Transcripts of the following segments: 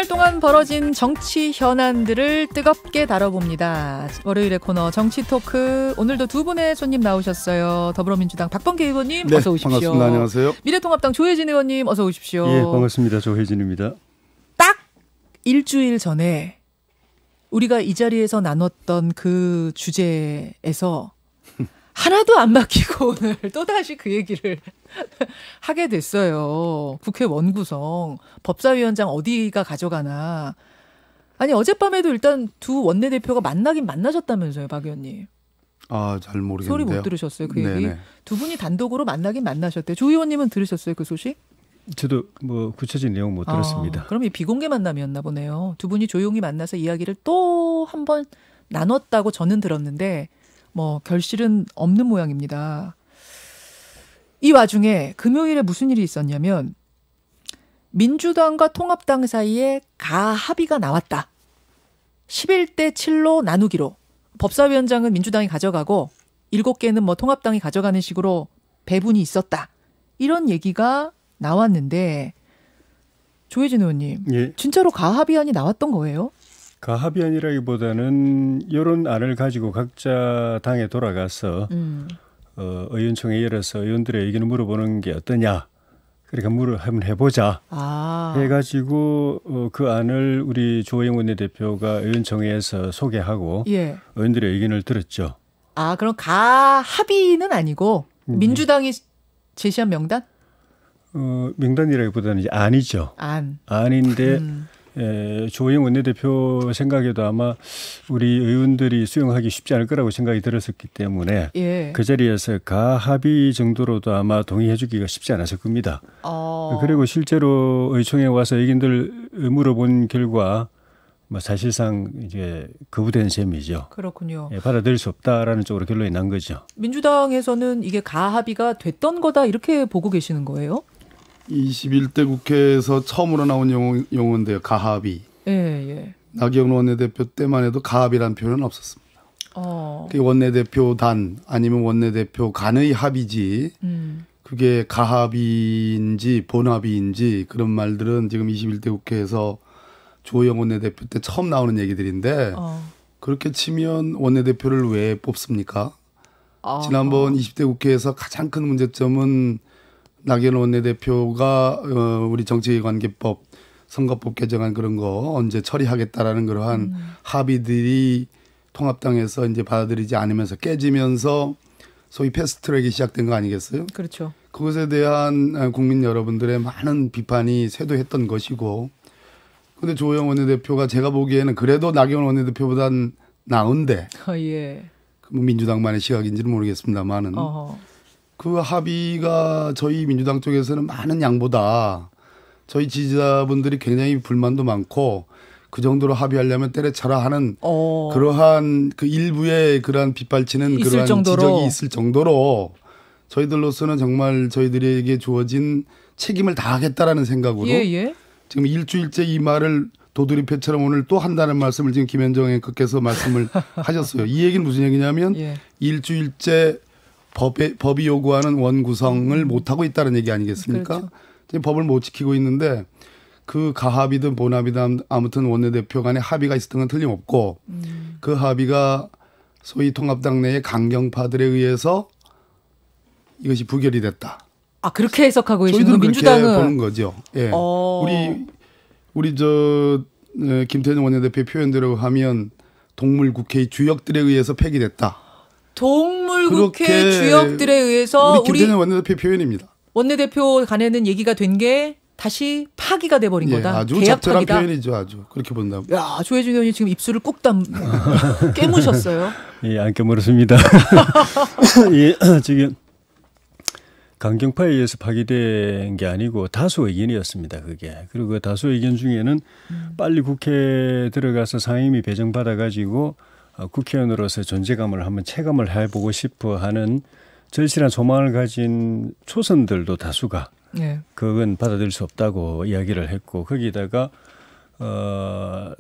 주말 동안 벌어진 정치 현안들을 뜨겁게 다뤄봅니다. 월요일의 코너 정치 토크. 오늘도 두 분의 손님 나오셨어요. 더불어민주당 박범계 의원님 네, 어서 오십시오. 반갑습니다. 안녕하세요. 미래통합당 조혜진 의원님 어서 오십시오. 예, 반갑습니다. 조혜진입니다. 딱 일주일 전에 우리가 이 자리에서 나눴던 그 주제에서 하나도 안 바뀌고 오늘 또다시 그 얘기를 하게 됐어요. 국회 원구성, 법사위원장 어디가 가져가나. 아니 어젯밤에도 일단 두 원내대표가 만나긴 만나셨다면서요, 박 의원님. 아, 잘 모르겠는데요. 소리 못 들으셨어요, 그 얘기? 네네. 두 분이 단독으로 만나긴 만나셨대요. 조 의원님은 들으셨어요, 그 소식? 저도 뭐 구체적인 내용 못 들었습니다. 그럼 이 비공개 만남이었나 보네요. 두 분이 조용히 만나서 이야기를 또 한 번 나눴다고 저는 들었는데 뭐 결실은 없는 모양입니다. 이 와중에 금요일에 무슨 일이 있었냐면 민주당과 통합당 사이에 가합의가 나왔다. 11대 7로 나누기로. 법사위원장은 민주당이 가져가고 7개는 뭐 통합당이 가져가는 식으로 배분이 있었다. 이런 얘기가 나왔는데 조혜진 의원님, 예. 진짜로 가합의안이 나왔던 거예요? 가합의안이라기보다는 이런 안을 가지고 각자 당에 돌아가서 의원총회 열어서 의원들의 의견을 물어보는 게 어떠냐. 그러니까 한번 해보자. 해가지고 그 안을 우리 조호영 원내대표가 의원총회에서 소개하고 예. 의원들의 의견을 들었죠. 아, 그럼 가합의는 아니고 민주당이 제시한 명단? 명단이라기보다는 이제 안이죠. 안인데 조호영 원내대표 생각에도 아마 우리 의원들이 수용하기 쉽지 않을 거라고 생각이 들었었기 때문에 예. 그 자리에서 가합의 정도로도 아마 동의해 주기가 쉽지 않았을 겁니다. 그리고 실제로 의총에 와서 의견들 물어본 결과 뭐 사실상 이제 거부된 셈이죠. 그렇군요. 예, 받아들일 수 없다라는 쪽으로 결론이 난 거죠. 민주당에서는 이게 가합의가 됐던 거다 이렇게 보고 계시는 거예요? 21대 국회에서 처음으로 나온 용어인데요. 가합의. 예. 나경원 원내대표 때만 해도 가합의라는 표현은 없었습니다. 그게 원내대표단 아니면 원내대표 간의 합의지 그게 가합의인지 본합의인지 그런 말들은 지금 21대 국회에서 조호영 원내대표 때 처음 나오는 얘기들인데 그렇게 치면 원내대표를 왜 뽑습니까? 지난번 20대 국회에서 가장 큰 문제점은 나경원 원내대표가 우리 정치관계법 선거법 개정안 그런 거 언제 처리하겠다라는 그러한 합의들이 통합당에서 이제 받아들이지 않으면서 깨지면서 소위 패스트트랙이 시작된 거 아니겠어요? 그렇죠. 그것에 대한 국민 여러분들의 많은 비판이 쇄도했던 것이고 그런데 조호영 원내대표가 제가 보기에는 그래도 나경원 원내대표보단 나은데 예. 민주당만의 시각인지는 모르겠습니다만은 그 합의가 저희 민주당 쪽에서는 많은 양보다 저희 지지자분들이 굉장히 불만도 많고 그 정도로 합의하려면 때려쳐라 하는 그러한 그 일부의 그러한 빗발치는 그러한 지적이 있을 정도로 저희들로서는 정말 저희들에게 주어진 책임을 다하겠다라는 생각으로 지금 일주일째 이 말을 도드리패처럼 오늘 또 한다는 말씀을 지금 김현정 앵커께서 말씀을 하셨어요. 이 얘기는 무슨 얘기냐면 일주일째 법이 요구하는 원구성을 못하고 있다는 얘기 아니겠습니까? 그렇죠. 지금 법을 못 지키고 있는데 그 가합이든 본합이든 아무튼 원내대표 간에 합의가 있었던 건 틀림없고 그 합의가 소위 통합당 내의 강경파들에 의해서 이것이 부결이 됐다. 아, 그렇게 해석하고 계시는 저희들은 민주당은 그렇게 보는 거죠. 예. 우리 김태년 원내대표의 표현대로 하면 동물 국회의 주역들에 의해서 폐기됐다. 동물국회 주역들에 의해서 우리 김태년 원내대표 표현입니다. 원내대표 간에는 얘기가 된 게 다시 파기가 돼버린 거다. 아주 적절한 표현이죠. 아주 그렇게 본다면. 야, 조혜진 의원이 지금 입술을 꾹 깨무셨어요. 예, 안 깨물었습니다. 예, 지금 강경파에 의해서 파기된 게 아니고 다수 의견이었습니다. 그게. 그리고 그 다수 의견 중에는 빨리 국회에 들어가서 상임위 배정받아가지고 국회의원으로서 존재감을 한번 체감을 해보고 싶어 하는 절실한 소망을 가진 초선들도 다수가 그건 받아들일 수 없다고 이야기를 했고 거기다가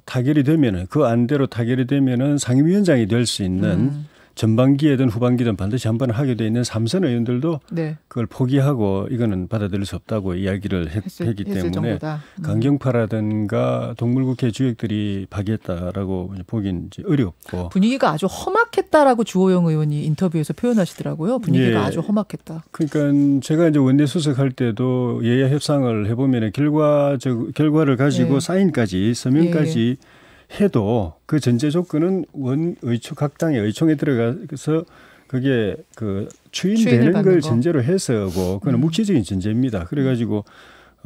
타결이 되면은 그 안대로 타결이 되면은 상임위원장이 될 수 있는 전반기에든 후반기든 반드시 한 번 하게 돼 있는 삼선 의원들도 네. 그걸 포기하고 이거는 받아들일 수 없다고 이야기를 했기 때문에 강경파라든가 동물국회 주역들이 파기했다라고 보긴 이제 어렵고 분위기가 아주 험악했다라고 주호영 의원이 인터뷰에서 표현하시더라고요. 분위기가 예. 아주 험악했다. 그러니까 제가 이제 원내 수석할 때도 여야 협상을 해보면 결과를 가지고 예. 사인까지 서명까지 해도 그 전제 조건은 각 당의 의총에 들어가서 그게 그 추인되는 걸 전제로 해서고 그건 묵시적인 전제입니다. 그래가지고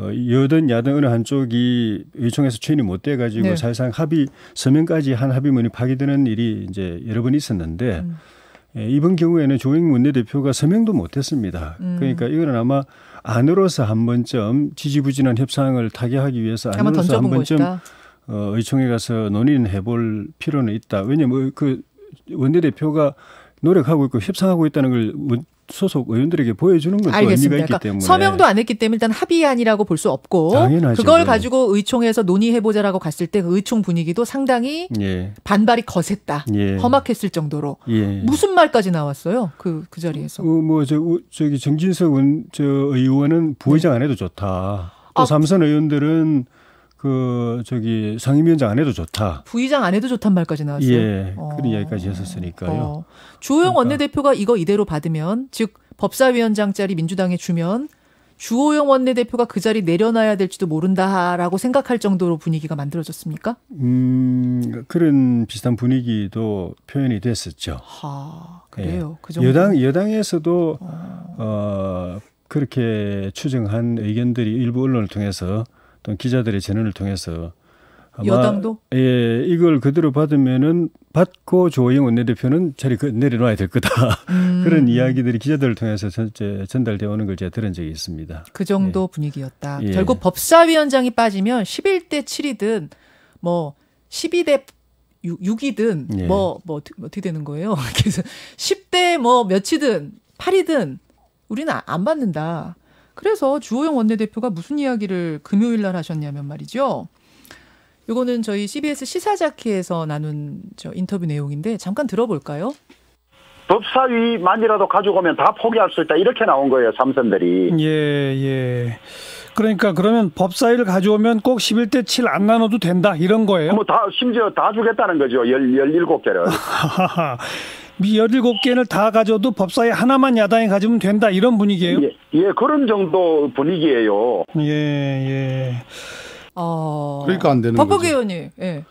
여든 야든 어느 한쪽이 의총에서 추인이 못 돼가지고 네. 사실상 서명까지 한 합의문이 파기되는 일이 이제 여러 번 있었는데 이번 경우에는 조영 원내대표가 서명도 못했습니다. 그러니까 이거는 아마 안으로서 한 번쯤 지지부진한 협상을 타개하기 위해서 안으로서 한 번쯤 의총에 가서 논의는 해볼 필요는 있다. 왜냐하면 그 원내대표가 노력하고 있고 협상하고 있다는 걸 소속 의원들에게 보여주는 건 또 의미가 있기 때문에. 서명도 안 했기 때문에 일단 합의안이라고 볼 수 없고 당연하죠. 그걸 가지고 의총에서 논의해보자라고 갔을 때 그 의총 분위기도 상당히 반발이 거셌다. 험악했을 정도로. 무슨 말까지 나왔어요? 그 자리에서. 저기 정진석 의원은 부의장 안 해도 좋다. 또 삼선 의원들은 상임위원장 안 해도 좋다. 부의장 안 해도 좋단 말까지 나왔어요. 예, 그런 이야기까지 했었으니까요. 주호영 원내대표가 이거 이대로 받으면, 즉 법사위원장 자리 민주당에 주면 주호영 원내대표가 그 자리 내려놔야 될지도 모른다라고 생각할 정도로 분위기가 만들어졌습니까? 그런 비슷한 분위기도 표현이 됐었죠. 그래요. 예. 그 정도. 여당에서도 그렇게 추정한 의견들이 일부 언론을 통해서 또 기자들의 전언을 통해서 아마 여당도? 이걸 그대로 받고 조호영 원내대표는 자리 내려놔야 될 거다. 그런 이야기들이 기자들을 통해서 전달되어 오는 걸 제가 들은 적이 있습니다. 그 정도 분위기였다. 결국 법사위원장이 빠지면 11대 7이든 뭐 12대 6이든 뭐 어떻게 되는 거예요? 그래서 10대 뭐 몇이든 8이든 우리는 안 받는다. 그래서 주호영 원내대표가 무슨 이야기를 금요일 날 하셨냐면 말이죠. 이거는 저희 CBS 시사자키에서 나눈 인터뷰 내용인데 잠깐 들어볼까요? 법사위만이라도 가져오면 다 포기할 수 있다. 이렇게 나온 거예요. 삼선들이. 예. 그러니까 그러면 법사위를 가져오면 꼭 11대 7 안 나눠도 된다. 이런 거예요? 심지어 다 주겠다는 거죠. 17개를. 17개를 다 가져도 법사위 하나만 야당이 가지면 된다. 이런 분위기예요? 예, 그런 정도 분위기예요. 예. 그러니까 안 되는 거죠. 박범계 의원님. 예.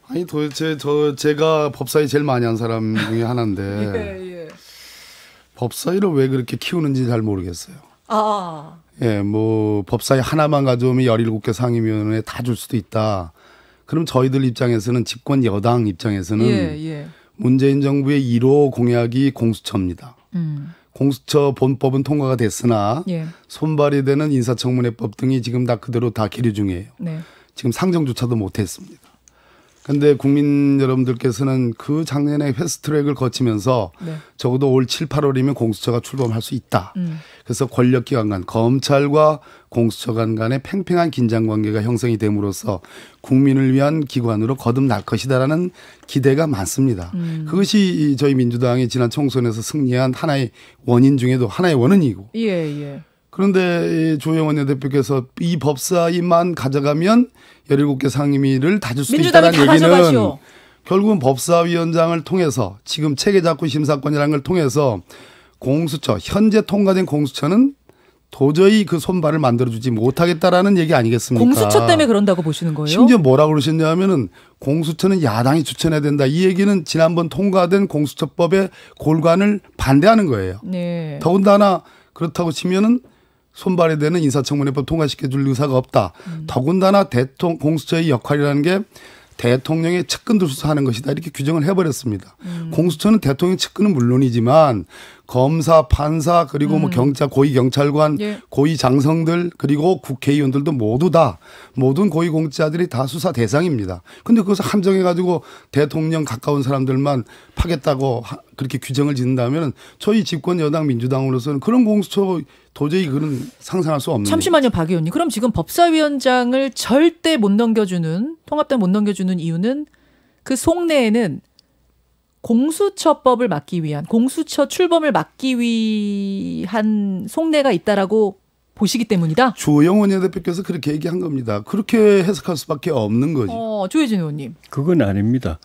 아니 도대체 제가 법사위 제일 많이 한 사람 중에 하나인데 법사위를 왜 그렇게 키우는지 잘 모르겠어요. 뭐 법사위 하나만 가져오면 17개 상임위원회에 다 줄 수도 있다. 그럼 저희들 입장에서는 집권 여당 입장에서는 문재인 정부의 1호 공약이 공수처입니다. 공수처 본법은 통과가 됐으나 손발이 되는 인사청문회법 등이 지금 다 그대로 다 계류 중이에요. 지금 상정조차도 못했습니다. 그런데 국민 여러분들께서는 그 작년에 패스트트랙을 거치면서 적어도 올 7, 8월이면 공수처가 출범할 수 있다. 그래서 권력기관 간 검찰과 공수처관 간의 팽팽한 긴장관계가 형성이 됨으로써 국민을 위한 기관으로 거듭날 것이다라는 기대가 많습니다. 그것이 저희 민주당이 지난 총선에서 승리한 하나의 원인 중에도 하나의 원인이고. 그런데 조영 원내대표께서 이 법사위만 가져가면 17개 상임위를 다 줄 수 있다는 얘기는 가져가시오. 결국은 법사위원장을 통해서 지금 체계작구 심사권이라는 걸 통해서 공수처, 현재 통과된 공수처는 도저히 그 손발을 만들어주지 못하겠다라는 얘기 아니겠습니까? 공수처 때문에 그런다고 보시는 거예요? 심지어 뭐라고 그러셨냐면은 공수처는 야당이 추천해야 된다. 이 얘기는 지난번 통과된 공수처법의 골관을 반대하는 거예요. 더군다나 그렇다고 치면은 손발이 되는 인사청문회법 통과시켜줄 의사가 없다. 더군다나 공수처의 역할이라는 게 대통령의 측근들 수사하는 것이다. 이렇게 규정을 해버렸습니다. 공수처는 대통령 측근은 물론이지만 검사, 판사 그리고 뭐 경찰, 고위경찰관, 고위장성들 그리고 국회의원들도 모두 다 모든 고위공직자들이 다 수사 대상입니다. 그런데 그것을 한정해가지고 대통령 가까운 사람들만 파겠다고 그렇게 규정을 짓는다면 저희 집권 여당 민주당으로서는 그런 공수처 도저히 그런 상상할 수 없는. 잠시만요, 박 의원님. 그럼 지금 법사위원장을 절대 못 넘겨주는 통합당 못 넘겨주는 이유는 그 속내에는 공수처법을 막기 위한 공수처 출범을 막기 위한 속내가 있다라고 보시기 때문이다. 주호영 원내대표께서 그렇게 얘기한 겁니다. 그렇게 해석할 수밖에 없는 거죠. 조혜진 의원님. 그건 아닙니다.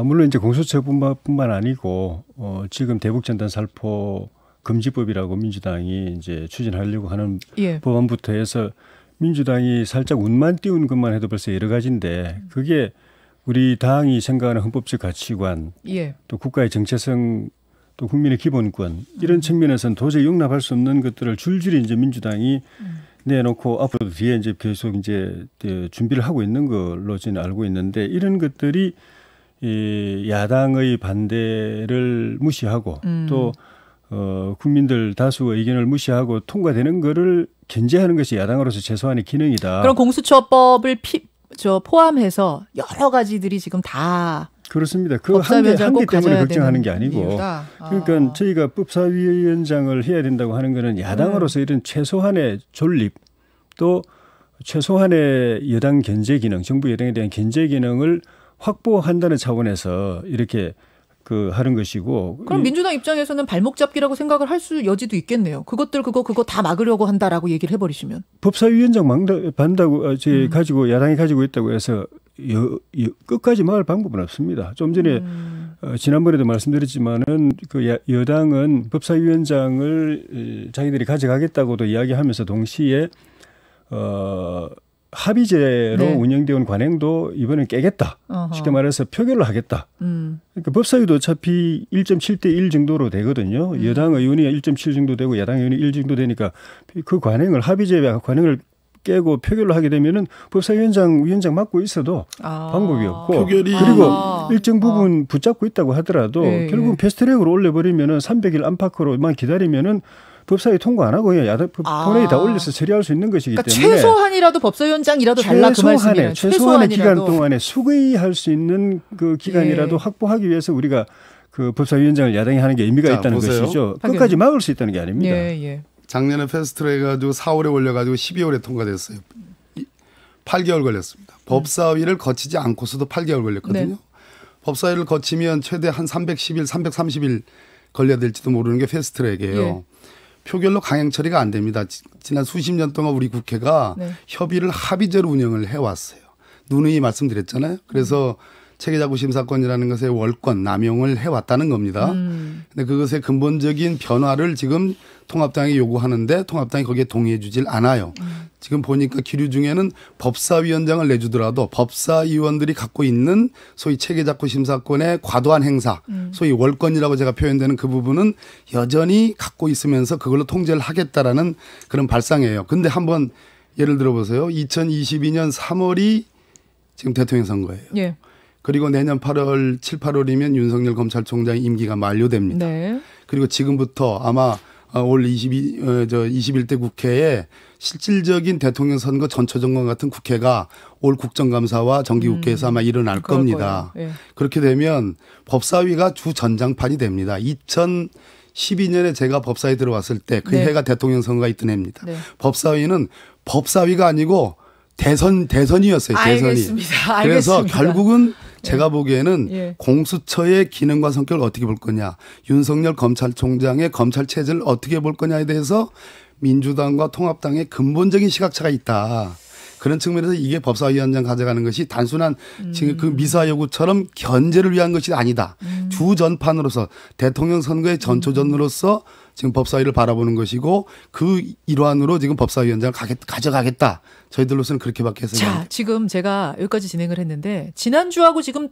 물론 이제 공수처뿐만 아니고 지금 대북전단 살포 금지법이라고 민주당이 이제 추진하려고 하는 예. 법안부터 해서 민주당이 살짝 운만 띄운 것만 해도 벌써 여러 가지인데 그게 우리 당이 생각하는 헌법적 가치관 예. 또 국가의 정체성 또 국민의 기본권 이런 측면에서는 도저히 용납할 수 없는 것들을 줄줄이 이제 민주당이 내놓고 앞으로도 뒤에 이제 계속 이제 준비를 하고 있는 걸로 저는 알고 있는데 이런 것들이 이 야당의 반대를 무시하고 또 국민들 다수의 의견을 무시하고 통과되는 거를 견제하는 것이 야당으로서 최소한의 기능이다. 그럼 공수처법을 포함해서 여러 가지들이 지금 다 그렇습니다. 그 한 개 때문에 걱정하는 게 아니고 그러니까 저희가 법사위원장을 해야 된다고 하는 거는 야당으로서 이런 최소한의 존립 또 최소한의 여당 견제 기능, 정부 여당에 대한 견제 기능을 확보한다는 차원에서 이렇게 하는 것이고. 그럼 민주당 입장에서는 발목 잡기라고 생각을 할 수 여지도 있겠네요. 그거 다 막으려고 한다라고 얘기를 해버리시면. 법사위원장 반다고 가지고 야당이 가지고 있다고 해서 끝까지 막을 방법은 없습니다. 좀 전에 지난번에도 말씀드렸지만은 그 여당은 법사위원장을 자기들이 가져가겠다고도 이야기하면서 동시에 합의제로 네. 운영되어 온 관행도 이번엔 깨겠다. 쉽게 말해서 표결을 하겠다. 그러니까 법사위도 어차피 1.7대 1 정도로 되거든요. 여당 의원이 1.7 정도 되고 야당 의원이 1 정도 되니까 그 관행을 합의제 관행을 깨고 표결을 하게 되면은 법사위원장 맡고 있어도 방법이 없고 표결이 그리고 일정 부분 붙잡고 있다고 하더라도 결국 패스트트랙으로 올려버리면은 300일 안팎으로만 기다리면은 법사위 통과 안 하고 그냥 야당 본회의 다 올려서 처리할 수 있는 것이기 그러니까 때문에 최소한이라도 법사위원장이라도 달라 그 말씀이에요. 최소한의 기간 동안에 수거할 수 있는 그 기간이라도 확보하기 위해서 우리가 그 법사위원장을 야당이 하는 게 의미가 있다는 보세요. 것이죠. 끝까지 막을 수 있다는 게 아닙니다. 작년에 패스트트랙 해가지고 4월에 올려가지고 12월에 통과됐어요. 8개월 걸렸습니다. 법사위를 거치지 않고서도 8개월 걸렸거든요. 네. 법사위를 거치면 최대 한 310일, 330일 걸려야 될지도 모르는 게 패스트트랙이에요. 표결로 강행 처리가 안 됩니다. 지난 수십 년 동안 우리 국회가 협의를 합의제로 운영을 해왔어요. 누누이 말씀드렸잖아요. 그래서 체계자구 심사권이라는 것의 월권 남용을 해왔다는 겁니다. 근데 그것의 근본적인 변화를 지금 통합당이 요구하는데 통합당이 거기에 동의해 주질 않아요. 지금 보니까 기류 중에는 법사위원장을 내주더라도 법사위원들이 갖고 있는 소위 체계자구 심사권의 과도한 행사, 소위 월권이라고 제가 표현되는 그 부분은 여전히 갖고 있으면서 그걸로 통제를 하겠다라는 그런 발상이에요. 근데 한번 예를 들어보세요. 2022년 3월이 지금 대통령 선거예요. 예. 그리고 내년 8월, 7, 8월이면 윤석열 검찰총장의 임기가 만료됩니다. 네. 그리고 지금부터 아마 올 21대 국회에 실질적인 대통령 선거 전초점검 같은 국회가 올 국정감사와 정기국회에서 아마 일어날 겁니다. 예. 그렇게 되면 법사위가 주 전장판이 됩니다. 2012년에 제가 법사위 들어왔을 때 그 해가 대통령 선거가 있던 해입니다. 법사위는 법사위가 아니고 대선이었어요. 알겠습니다. 그래서 결국은 제가 보기에는 공수처의 기능과 성격을 어떻게 볼 거냐, 윤석열 검찰총장의 검찰 체제를 어떻게 볼 거냐에 대해서 민주당과 통합당의 근본적인 시각차가 있다. 그런 측면에서 이게 법사위원장 가져가는 것이 단순한 지금 그 미사 여구처럼 견제를 위한 것이 아니다. 주전판으로서 대통령 선거의 전초전으로서 지금 법사위를 바라보는 것이고 그 일환으로 지금 법사위원장을 가져가겠다. 저희들로서는 그렇게밖에 해서. 자, 지금 제가 여기까지 진행을 했는데 지난주하고 지금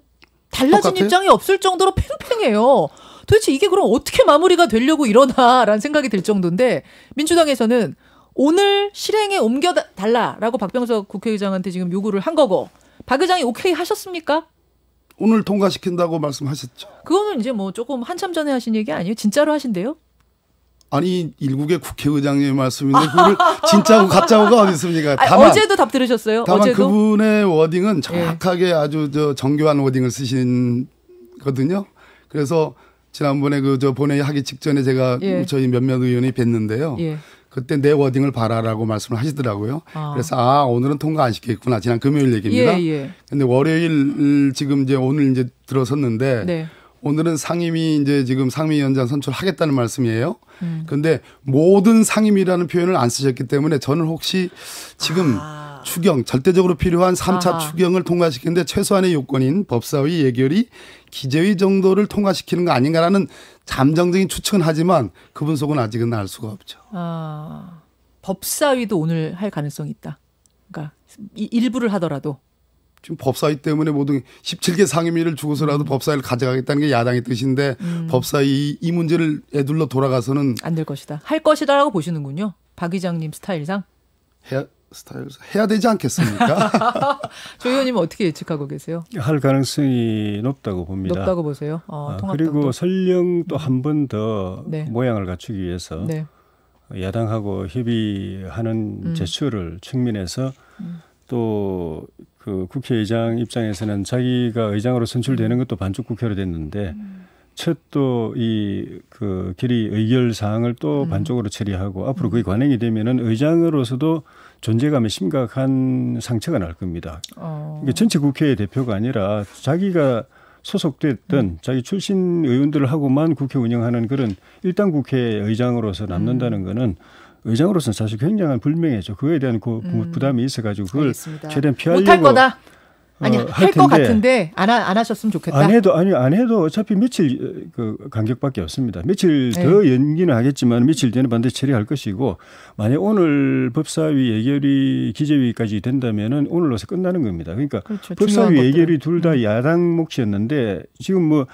달라진 똑같아요? 입장이 없을 정도로 팽팽해요. 도대체 이게 그럼 어떻게 마무리가 되려고 이러나라는 생각이 들 정도인데 민주당에서는 오늘 실행에 옮겨달라라고 박병석 국회의장한테 지금 요구를 한 거고 박 의장이 오케이 하셨습니까? 오늘 통과시킨다고 말씀하셨죠. 그거는 이제 뭐 조금 한참 전에 하신 얘기 아니에요? 진짜로 하신대요? 아니 일국의 국회의장님의 말씀인데 그걸 진짜고 가짜고가 어디 있습니까? 다만, 어제도 답 들으셨어요? 다만 어제도? 그분의 워딩은 정확하게 아주 정교한 워딩을 쓰신 거든요. 그래서 지난번에 본회의 하기 직전에 제가 저희 몇몇 의원이 뵀는데요. 그때 내 워딩을 봐라라고 말씀을 하시더라고요. 그래서 오늘은 통과 안 시키겠구나. 지난 금요일 얘기입니다. 근데 월요일 지금 오늘 들어섰는데 오늘은 상임위 이제 지금 상임위원장 선출하겠다는 말씀이에요. 그런데 모든 상임위라는 표현을 안 쓰셨기 때문에 저는 혹시 지금 추경 절대적으로 필요한 3차 추경을 통과시키는데 최소한의 요건인 법사위 예결위 기재위 정도를 통과시키는 거 아닌가라는 잠정적인 추측은 하지만 그분 속은 아직은 알 수가 없죠. 법사위도 오늘 할 가능성이 있다. 그러니까 일부를 하더라도. 지금 법사위 때문에 모든 17개 상임위를 주고서라도 법사위를 가져가겠다는 게 야당의 뜻인데 법사위 이 문제를 애둘러 돌아가서는 안 될 것이다. 할 것이다라고 보시는군요. 박 의장님 스타일상. 해야 되지 않겠습니까? 조 의원님은 어떻게 예측하고 계세요? 할 가능성이 높다고 봅니다. 높다고 보세요. 그리고 설령 또 한 번 더 네. 모양을 갖추기 위해서 네. 야당하고 협의하는 제스처를 측면에서 또 그 국회의장 입장에서는 자기가 의장으로 선출되는 것도 반쪽 국회로 됐는데 첫 또 이 그 결의 의결 사항을 또 반쪽으로 처리하고 앞으로 그게 관행이 되면은 의장으로서도 존재감에 심각한 상처가 날 겁니다. 그러니까 전체 국회의 대표가 아니라 자기가 소속됐던 자기 출신 의원들을 하고만 국회 운영하는 그런 일당 국회 의장으로서 남는다는 거는 의장으로서는 사실 굉장한 불명예죠. 그거에 대한 부담이 있어가지고 그걸 알겠습니다. 최대한 피하려고. 못할 거다. 아니 할 것 같은데 안 하셨으면 좋겠다. 안 해도 어차피 며칠 그 간격밖에 없습니다. 며칠 더 연기는 하겠지만 며칠 뒤에는 반드시 처리할 것이고 만약 오늘 법사위 예결위 기재위까지 된다면은 오늘로서 끝나는 겁니다. 그러니까 그렇죠. 법사위 예결위 둘 다 야당 몫이었는데 지금 뭐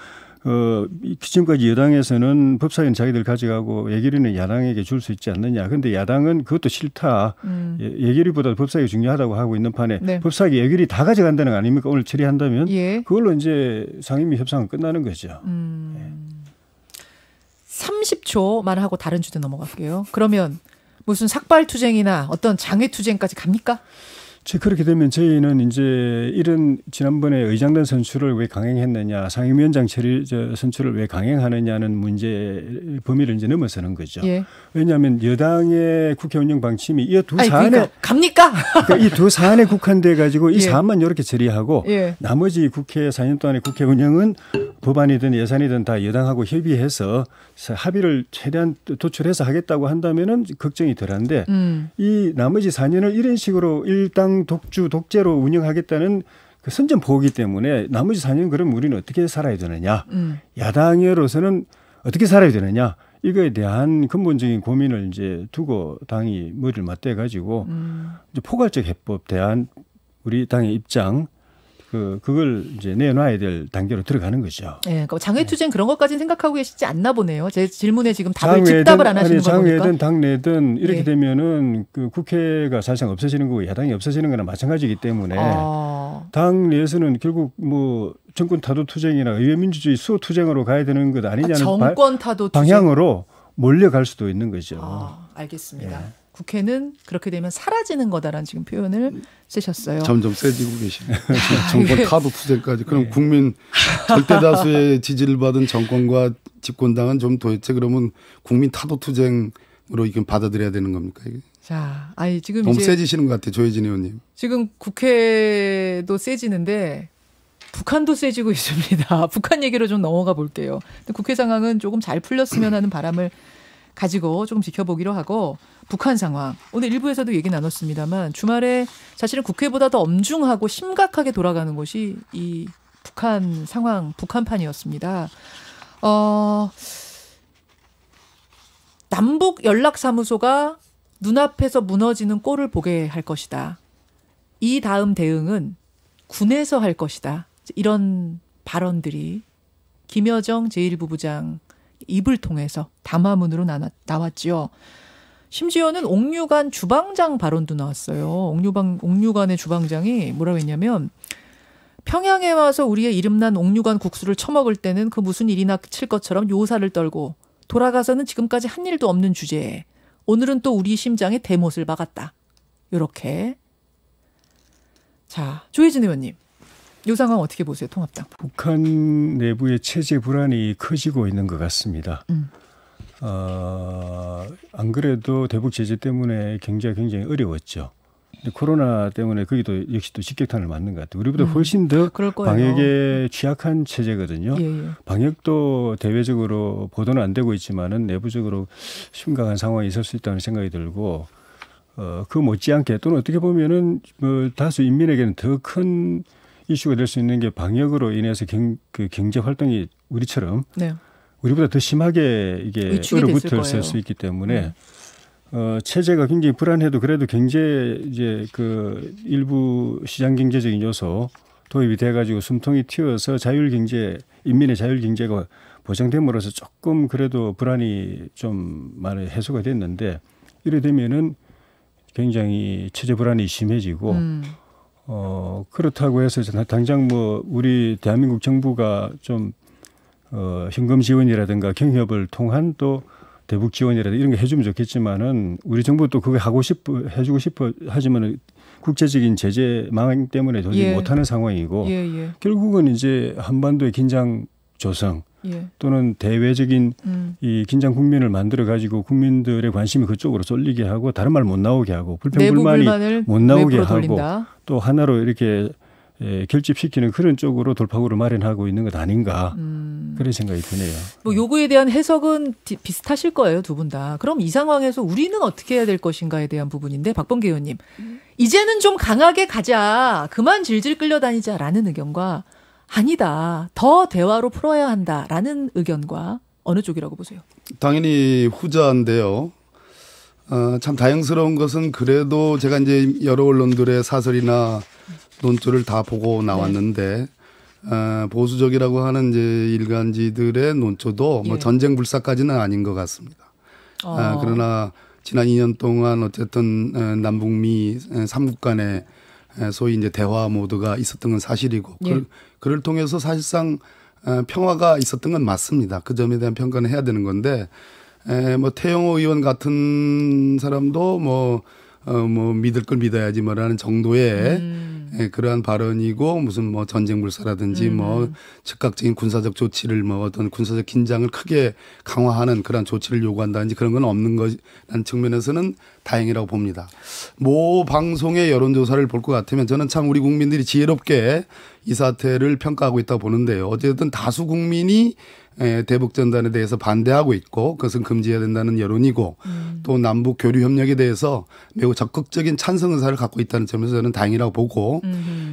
지금까지 여당에서는 법사위는 자기들 가져가고 예결위는 야당에게 줄 수 있지 않느냐. 그런데 야당은 그것도 싫다. 예결위보다 법사위가 중요하다고 하고 있는 판에 네. 법사위 예결위 다 가져간다는 거 아닙니까? 오늘 처리한다면 예. 그걸로 이제 상임위 협상은 끝나는 거죠. 30초만 하고 다른 주제 넘어갈게요. 그러면 무슨 삭발투쟁이나 어떤 장외투쟁까지 갑니까? 그렇게 되면 저희는 이제 이런 지난번에 의장단 선출을 왜 강행했느냐, 상임위원장 선출을 왜 강행하느냐는 문제 범위를 이제 넘어서는 거죠. 예. 왜냐하면 여당의 국회 운영 방침이 이 두 사안에 그러니까 갑니까? 그러니까 이 두 사안에 국한돼 가지고 이 예. 사안만 이렇게 처리하고 나머지 국회 4년 동안의 국회 운영은 법안이든 예산이든 다 여당하고 협의해서 합의를 최대한 도출해서 하겠다고 한다면은 걱정이 덜한데 이 나머지 4년을 이런 식으로 일당 독재로 운영하겠다는 그 선전포고이기 때문에 나머지 4년 그럼 우리는 어떻게 살아야 되느냐. 야당으로서는 어떻게 살아야 되느냐. 이거에 대한 근본적인 고민을 이제 두고 당이 머리를 맞대 가지고 이제 포괄적 해법 대안 우리 당의 입장 그걸 이제 내놔야 될 단계로 들어가는 거죠. 네, 그러니까 장외투쟁 그런 것까지는 생각하고 계시지 않나 보네요. 제 질문에 지금 즉답을 안 하시는 거 보니까. 장외든 당내든 이렇게 되면은 그 국회가 사실상 없어지는 거고 야당이 없어지는 거나 마찬가지이기 때문에 당내에서는 결국 뭐 정권 타도 투쟁이나 의회 민주주의 수호 투쟁으로 가야 되는 것 아니냐는 정권 타도 방향으로 몰려갈 수도 있는 거죠. 알겠습니다. 국회는 그렇게 되면 사라지는 거다라는 지금 표현을 쓰셨어요. 점점 세지고 계시네요. 정권 타도 투쟁까지. 그럼 국민 절대 다수의 지지를 받은 정권과 집권당은 좀 도대체 그러면 국민 타도 투쟁으로 이건 받아들여야 되는 겁니까? 이게? 자, 지금 너무 이제 세지시는 것 같아요, 조혜진 의원님. 지금 국회도 세지는데 북한도 세지고 있습니다. 북한 얘기로 좀 넘어가 볼게요. 근데 국회 상황은 조금 잘 풀렸으면 하는 바람을 가지고 조금 지켜보기로 하고 북한 상황 오늘 일부에서도 얘기 나눴습니다만 주말에 사실은 국회보다 더 엄중하고 심각하게 돌아가는 것이 이 북한 상황 북한판이었습니다. 남북 연락사무소가 눈앞에서 무너지는 꼴을 보게 할 것이다. 이 다음 대응은 군에서 할 것이다. 이런 발언들이 김여정 제1부부장 입을 통해서 담화문으로 나왔죠. 심지어는 옥류관 주방장 발언도 나왔어요. 옥류관의 주방장이 뭐라고 했냐면 평양에 와서 우리의 이름난 옥류관 국수를 처먹을 때는 그 무슨 일이나 칠 것처럼 요사를 떨고 돌아가서는 지금까지 한 일도 없는 주제에 오늘은 또 우리 심장에 대못을 박았다. 이렇게. 자, 조혜진 의원님. 이 상황 어떻게 보세요, 통합당? 북한 내부의 체제 불안이 커지고 있는 것 같습니다. 안 그래도 대북 제재 때문에 경제가 굉장히 어려웠죠. 코로나 때문에 거기도 역시 또 직격탄을 맞는 것 같아요. 우리보다 훨씬 더 방역에 취약한 체제거든요. 예. 방역도 대외적으로 보도는 안 되고 있지만은 내부적으로 심각한 상황이 있을 수 있다는 생각이 들고 그 못지않게 또는 어떻게 보면은 뭐 다수 인민에게는 더 큰 이슈가 될 수 있는 게 방역으로 인해서 경제 활동이 우리처럼 네. 우리보다 더 심하게 이게 얼어붙을 수 있기 때문에 체제가 굉장히 불안해도 그래도 경제 이제 그 일부 시장 경제적인 요소 도입이 돼가지고 숨통이 튀어서 자율 경제 인민의 자율 경제가 보장됨으로써 조금 그래도 불안이 좀 많이 해소가 됐는데 이래 되면은 굉장히 체제 불안이 심해지고 그렇다고 해서 당장 뭐 우리 대한민국 정부가 좀 현금 지원이라든가 경협을 통한 또 대북 지원이라든가 이런 거 해주면 좋겠지만은 우리 정부도 그거 해주고 싶어 하지만은 국제적인 제재 망행 때문에 도저히 예. 못하는 상황이고 예. 결국은 이제 한반도의 긴장 조성 또는 대외적인 이 긴장 국면을 만들어 가지고 국민들의 관심이 그쪽으로 쏠리게 하고 다른 말 못 나오게 하고 불평불만이 못 나오게 하고 돌린다. 또 하나로 이렇게 결집시키는 그런 쪽으로 돌파구를 마련하고 있는 것 아닌가 그런 생각이 드네요. 뭐 요구에 대한 해석은 비슷하실 거예요, 두 분 다. 그럼 이 상황에서 우리는 어떻게 해야 될 것인가에 대한 부분인데 박범계 의원님. 이제는 좀 강하게 가자. 그만 질질 끌려다니자라는 의견과 아니다. 더 대화로 풀어야 한다라는 의견과 어느 쪽이라고 보세요? 당연히 후자인데요. 참 다행스러운 것은 그래도 제가 이제 여러 언론들의 사설이나 논조를 다 보고 나왔는데 보수적이라고 하는 이제 일간지들의 논조도 뭐 전쟁 불사까지는 아닌 것 같습니다. 그러나 지난 2년 동안 어쨌든 남북미 3국 간의 소위 이제 대화 모드가 있었던 건 사실이고 그를 통해서 사실상 평화가 있었던 건 맞습니다. 그 점에 대한 평가는 해야 되는 건데 뭐 태영호 의원 같은 사람도 뭐 믿을 걸 믿어야지 뭐라는 정도의 그러한 발언이고 무슨 뭐 전쟁 불사라든지 뭐 즉각적인 군사적 조치를 뭐 어떤 군사적 긴장을 크게 강화하는 그런 조치를 요구한다든지 그런 건 없는 것이라는 측면에서는 다행이라고 봅니다. 모 방송의 여론조사를 볼 것 같으면 저는 참 우리 국민들이 지혜롭게 이 사태를 평가하고 있다고 보는데요. 어쨌든 다수 국민이 대북전단에 대해서 반대하고 있고 그것은 금지해야 된다는 여론이고 또 남북 교류 협력에 대해서 매우 적극적인 찬성 의사를 갖고 있다는 점에서 저는 다행이라고 보고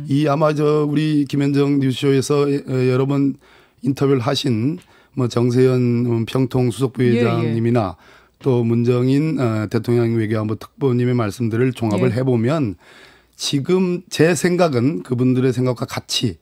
이 아마 우리 김현정 뉴스쇼에서 여러 번 인터뷰를 하신 뭐 정세현 평통 수석부회장님이나 또 문정인 대통령 외교안보 특보님의 말씀들을 종합을 해보면 지금 제 생각은 그분들의 생각과 같이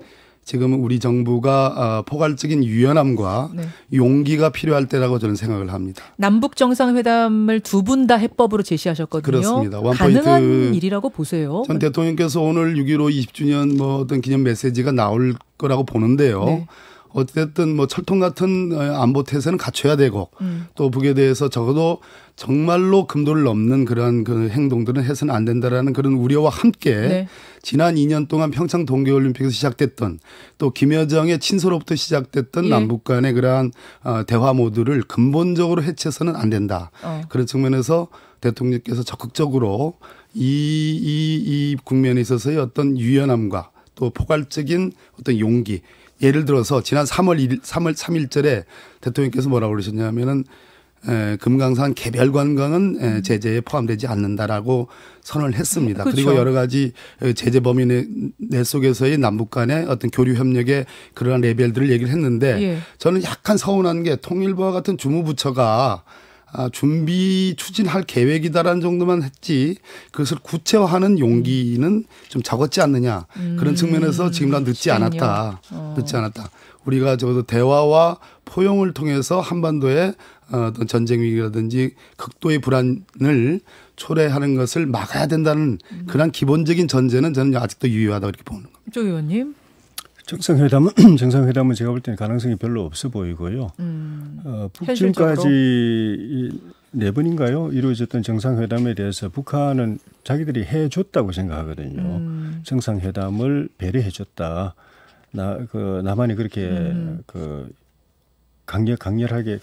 지금 우리 정부가 포괄적인 유연함과 용기가 필요할 때라고 저는 생각을 합니다. 남북 정상회담을 두 분 다 해법으로 제시하셨거든요. 그렇습니다. 가능한 일이라고 보세요. 전 대통령께서 오늘 6.15 20주년 뭐 어떤 기념 메시지가 나올 거라고 보는데요. 어쨌든 뭐 철통 같은 안보 태세는 갖춰야 되고 또 북에 대해서 적어도 정말로 금도를 넘는 그러한 그 행동들은 해서는 안 된다라는 그런 우려와 함께 지난 2년 동안 평창 동계올림픽에서 시작됐던 또 김여정의 친서로부터 시작됐던 남북 간의 그러한 대화 모드를 근본적으로 해체해서는 안 된다. 그런 측면에서 대통령께서 적극적으로 이 국면에 있어서의 어떤 유연함과 또 포괄적인 어떤 용기 예를 들어서 지난 3월 3일절에 대통령께서 뭐라고 그러셨냐면은 금강산 개별 관광은 제재에 포함되지 않는다라고 선언을 했습니다. 그렇죠. 그리고 여러 가지 제재 범위 내 속에서의 남북 간의 어떤 교류 협력의 그러한 레벨들을 얘기를 했는데 저는 약간 서운한 게 통일부와 같은 주무부처가 준비 추진할 계획이다라는 정도만 했지 그것을 구체화하는 용기는 좀 적었지 않느냐. 그런 측면에서 지금은 늦지 않았다. 늦지 않았다. 우리가 적어도 대화와 포용을 통해서 한반도의 어떤 전쟁 위기라든지 극도의 불안을 초래하는 것을 막아야 된다는 그런 기본적인 전제는 저는 아직도 유효하다고 이렇게 보는 겁니다. 조 의원님. 정상회담은 제가 볼 때는 가능성이 별로 없어 보이고요. 지금까지 4번인가요? 이루어졌던 정상회담에 대해서 북한은 자기들이 해줬다고 생각하거든요. 정상회담을 배려해줬다. 남한이 그렇게 강력하게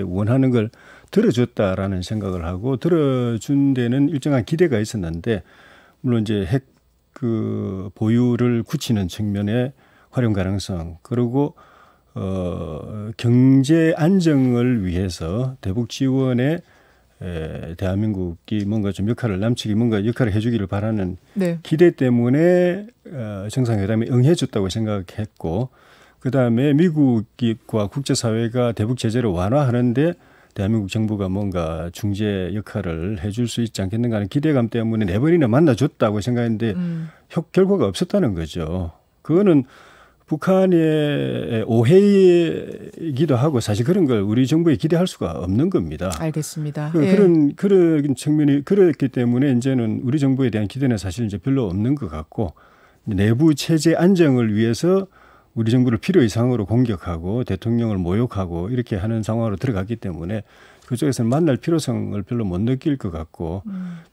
원하는 걸 들어줬다라는 생각을 하고 들어준 데는 일정한 기대가 있었는데 물론 이제 핵 그 보유를 굳히는 측면의 활용 가능성, 그리고 경제 안정을 위해서 대북 지원에 대한민국이 뭔가 좀 남측이 뭔가 역할을 해주기를 바라는 네. 기대 때문에 정상회담에 응해줬다고 생각했고, 그 다음에 미국과 국제사회가 대북 제재를 완화하는데 대한민국 정부가 뭔가 중재 역할을 해줄 수 있지 않겠는가 하는 기대감 때문에 4번이나 만나줬다고 생각했는데 결과가 없었다는 거죠. 그거는 북한의 오해이기도 하고 사실 그런 걸 우리 정부에 기대할 수가 없는 겁니다. 알겠습니다. 그런 측면이 그렇기 때문에 이제는 우리 정부에 대한 기대는 사실 이제 별로 없는 것 같고, 내부 체제 안정을 위해서 우리 정부를 필요 이상으로 공격하고 대통령을 모욕하고 이렇게 하는 상황으로 들어갔기 때문에 그쪽에서는 만날 필요성을 별로 못 느낄 것 같고,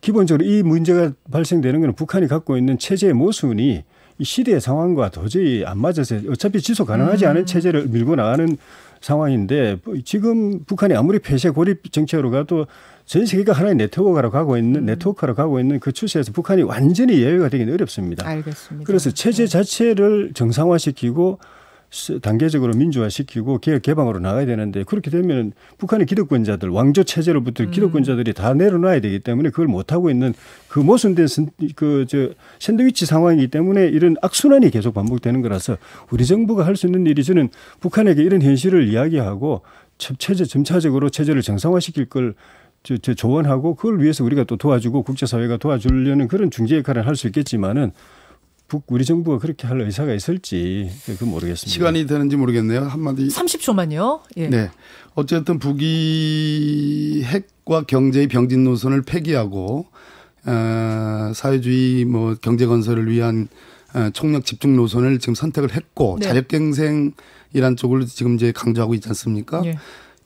기본적으로 이 문제가 발생되는 것은 북한이 갖고 있는 체제의 모순이 이 시대의 상황과 도저히 안 맞아서 어차피 지속 가능하지 않은 체제를 밀고 나가는 상황인데, 지금 북한이 아무리 폐쇄 고립 정책으로 가도 전 세계가 하나의 네트워크로 가고 있는 그 추세에서 북한이 완전히 예외가 되기는 어렵습니다. 알겠습니다. 그래서 체제 자체를 정상화시키고 단계적으로 민주화시키고 개혁 개방으로 나가야 되는데, 그렇게 되면 북한의 기득권자들, 왕조 체제로부터 기득권자들이 다 내려놔야 되기 때문에 그걸 못하고 있는 그 모순된 샌드위치 상황이기 때문에 이런 악순환이 계속 반복되는 거라서 우리 정부가 할 수 있는 일이, 저는 북한에게 이런 현실을 이야기하고 점차적으로 체제를 정상화시킬 걸 조언하고, 그걸 위해서 우리가 또 도와주고 국제사회가 도와주려는 그런 중재 역할을 할 수 있겠지만은 우리 정부가 그렇게 할 의사가 있을지 그건 모르겠습니다. 시간이 되는지 모르겠네요. 한마디. 30초만요. 예. 네. 어쨌든 북이 핵과 경제의 병진 노선을 폐기하고 사회주의 경제 건설을 위한 총력 집중 노선을 지금 선택을 했고, 네. 자력갱생이란 쪽을 지금 이제 강조하고 있지 않습니까? 예.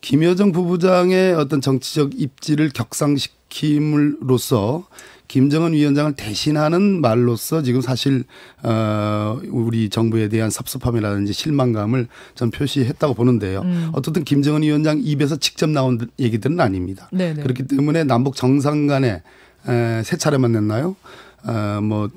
김여정 부부장의 어떤 정치적 입지를 격상시킴으로써 김정은 위원장을 대신하는 말로써 지금 사실 우리 정부에 대한 섭섭함이라든지 실망감을 전 표시했다고 보는데요. 어떻든 김정은 위원장 입에서 직접 나온 얘기들은 아닙니다. 네네. 그렇기 때문에 남북 정상 간에 3차례 만났나요?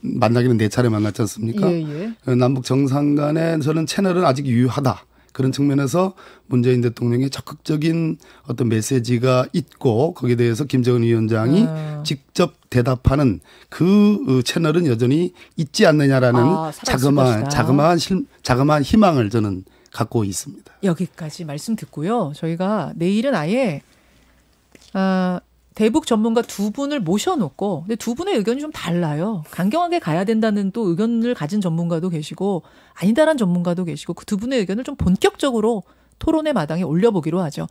만나기는 4차례 만났지 않습니까? 예. 남북 정상 간에 저는 채널은 아직 유효하다. 그런 측면에서 문재인 대통령의 적극적인 어떤 메시지가 있고, 거기에 대해서 김정은 위원장이 직접 대답하는 그 채널은 여전히 있지 않느냐라는 자그마한 희망을 저는 갖고 있습니다. 여기까지 말씀 듣고요. 저희가 내일은 아예 대북 전문가 2분을 모셔놓고, 근데 2분의 의견이 좀 달라요. 강경하게 가야 된다는 또 의견을 가진 전문가도 계시고 아니다라는 전문가도 계시고, 그 2분의 의견을 좀 본격적으로 토론의 마당에 올려보기로 하죠.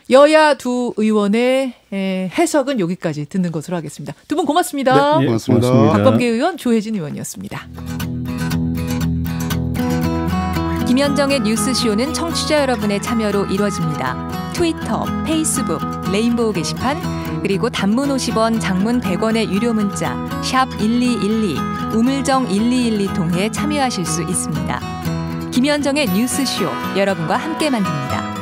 여야 2 의원의 해석은 여기까지 듣는 것으로 하겠습니다. 2분 고맙습니다. 네, 고맙습니다. 박범계 의원, 조혜진 의원이었습니다. 김현정의 뉴스쇼는 청취자 여러분의 참여로 이루어집니다. 트위터, 페이스북, 레인보우 게시판, 그리고 단문 50원, 장문 100원의 유료 문자 샵 1212, 우물정 1212 통해 참여하실 수 있습니다. 김현정의 뉴스쇼, 여러분과 함께 만듭니다.